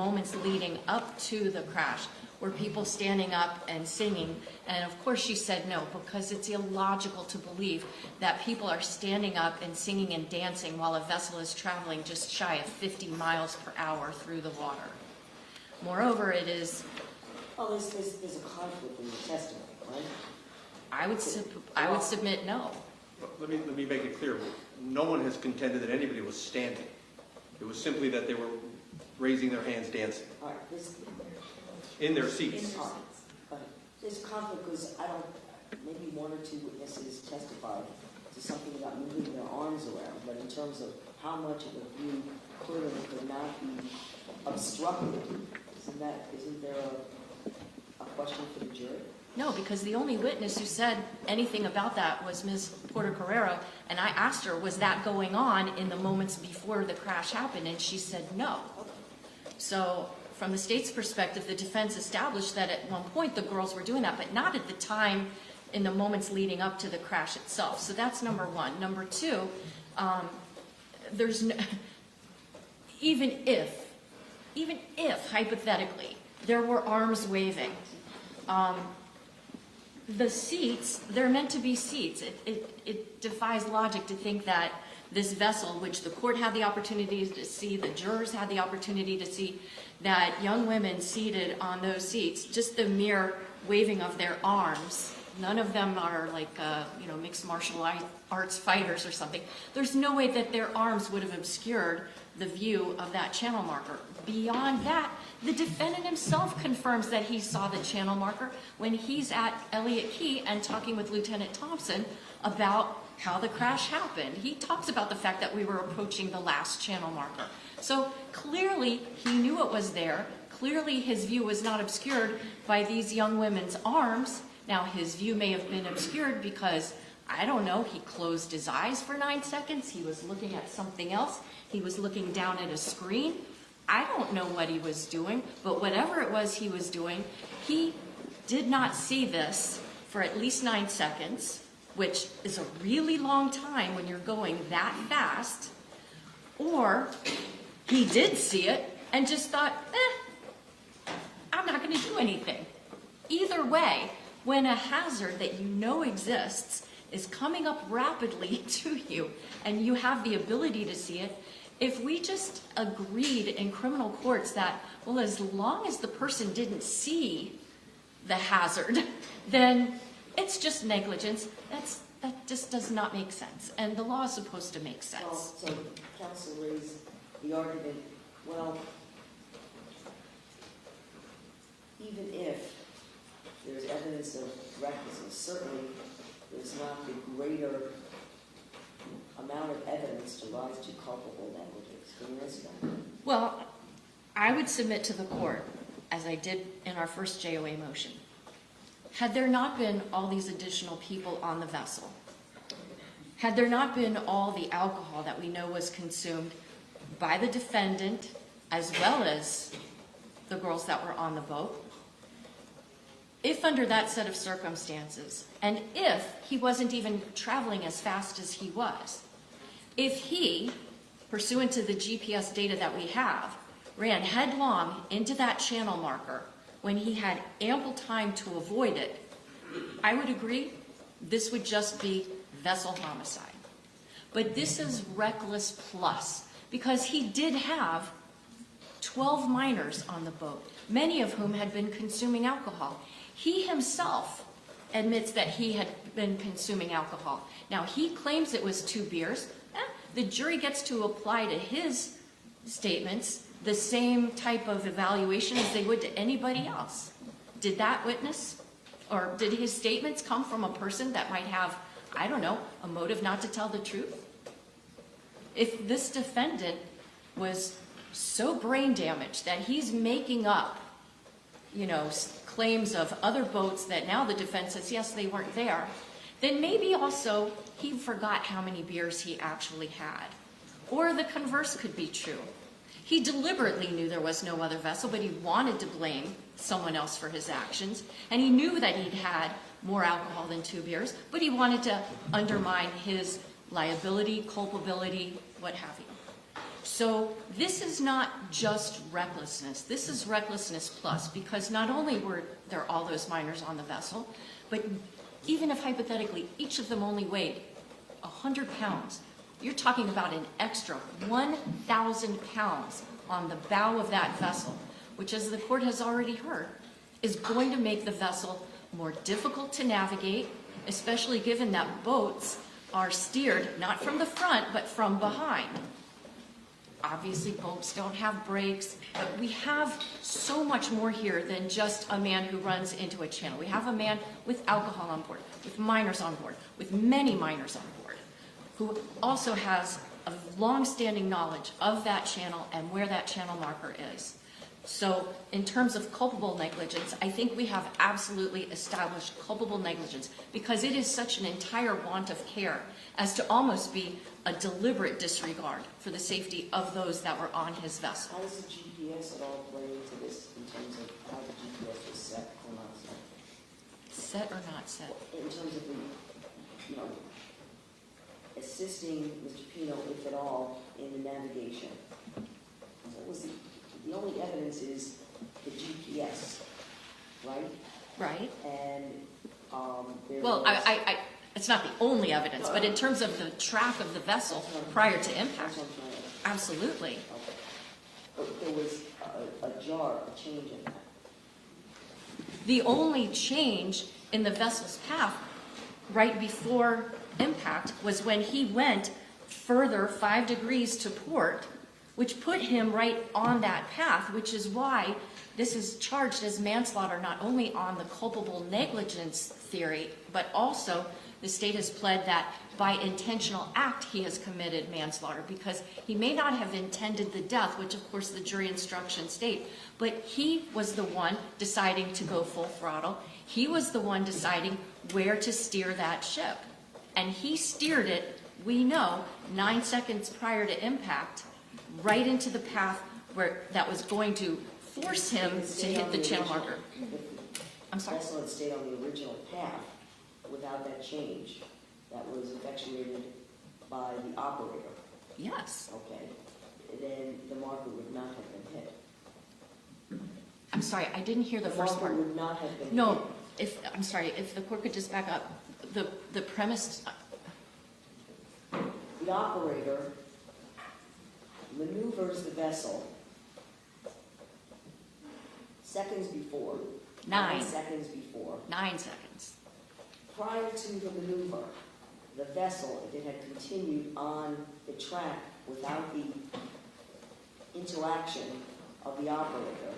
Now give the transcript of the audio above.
moments leading up to the crash were people standing up and singing, and of course she said no, because it's illogical to believe that people are standing up and singing and dancing while a vessel is traveling just shy of 50 miles per hour through the water. Moreover, it is... Well, there's a conflict in the testimony, right? I would submit no. Let me make it clear. No one has contended that anybody was standing. It was simply that they were raising their hands, dancing. All right, in their seats. There's conflict because maybe one or two witnesses testified to something about moving their arms around, but in terms of how much of a view could and could not be obstructed, isn't there a question for the jury? No, because the only witness who said anything about that was Ms. Porter-Carrero, and I asked her, was that going on in the moments before the crash happened, and she said no. So from the state's perspective, the defense established that at one point the girls were doing that, but not at the time in the moments leading up to the crash itself. So that's number one. Number two, there's no, even if hypothetically there were arms waving, the seats, they're meant to be seats. It defies logic to think that this vessel, which the court had the opportunity to see, the jurors had the opportunity to see, that young women seated on those seats, just the mere waving of their arms, none of them are like, mixed martial arts fighters or something. There's no way that their arms would have obscured the view of that channel marker. Beyond that, the defendant himself confirms that he saw the channel marker when he's at Elliott Key and talking with Lieutenant Thompson about how the crash happened. He talks about the fact that we were approaching the last channel marker. So clearly he knew it was there. Clearly his view was not obscured by these young women's arms. Now his view may have been obscured because, I don't know, he closed his eyes for 9 seconds. He was looking at something else. He was looking down at a screen. I don't know what he was doing, but whatever it was he was doing, he did not see this for at least 9 seconds, which is a really long time when you're going that fast, or he did see it and just thought, I'm not going to do anything. Either way, when a hazard that you know exists is coming up rapidly to you and you have the ability to see it, if we just agreed in criminal courts that, well, as long as the person didn't see the hazard, then it's just negligence, that just does not make sense. And the law is supposed to make sense. Well, so counsel raised the argument, well, even if there's evidence of recklessness, certainly there's not the greater amount of evidence to rise to culpable negligence. Can you answer that? Well, I would submit to the court, as I did in our first JOA motion, had there not been all these additional people on the vessel, had there not been all the alcohol that we know was consumed by the defendant as well as the girls that were on the boat, if under that set of circumstances, and if he wasn't even traveling as fast as he was, if he, pursuant to the GPS data that we have, ran headlong into that channel marker when he had ample time to avoid it, I would agree this would just be vessel homicide. But this is reckless plus, because he did have 12 minors on the boat, many of whom had been consuming alcohol. He himself admits that he had been consuming alcohol. Now, he claims it was 2 beers. The jury gets to apply to his statements the same type of evaluation as they would to anybody else. Did that witness, or did his statements come from a person that might have, I don't know, a motive not to tell the truth? If this defendant was so brain damaged that he's making up, claims of other boats that now the defense says, yes, they weren't there, then maybe also he forgot how many beers he actually had. Or the converse could be true. He deliberately knew there was no other vessel, but he wanted to blame someone else for his actions, and he knew that he'd had more alcohol than 2 beers, but he wanted to undermine his liability, culpability, what have you. So this is not just recklessness. This is recklessness plus, because not only were there all those minors on the vessel, but even if hypothetically each of them only weighed 100 pounds, you're talking about an extra 1,000 pounds on the bow of that vessel, which, as the court has already heard, is going to make the vessel more difficult to navigate, especially given that boats are steered not from the front, but from behind. Obviously, boats don't have brakes, but we have so much more here than just a man who runs into a channel. We have a man with alcohol on board, with minors on board, with many minors on board, who also has a long-standing knowledge of that channel and where that channel marker is. So in terms of culpable negligence, I think we have absolutely established culpable negligence, because it is such an entire want of care as to almost be a deliberate disregard for the safety of those that were on his vessel. How does the GPS at all play into this in terms of how the GPS was set or not set? Set or not set? In terms of the, assisting Mr. Pino, if at all, in the navigation. What was the only evidence is the GPS, right? Right. And there Well, was, it's not the only evidence, but in terms of the track of the vessel prior to impact, that's what I'm trying to- absolutely. okay. But there was a change in that. The only change in the vessel's path right before impact was when he went further 5 degrees to port, which put him right on that path, which is why this is charged as manslaughter, not only on the culpable negligence theory, but also the state has pled that by intentional act he has committed manslaughter, because he may not have intended the death, which of course the jury instructions state, but he was the one deciding to go full throttle. He was the one deciding where to steer that ship. And he steered it, we know, 9 seconds prior to impact, right into the path that was going to force him to hit the channel marker. I'm sorry? The vessel had stayed on the original path without that change that was effectuated by the operator. Yes. Okay. Then the marker would not have been hit. I'm sorry, I didn't hear the first marker part. would not have been No, I'm sorry, if the court could just back up. The premise, hit. The operator maneuvers the vessel seconds before. 9 seconds before. 9 seconds. Prior to the maneuver, the vessel, if it had continued on the track without the interaction of the operator,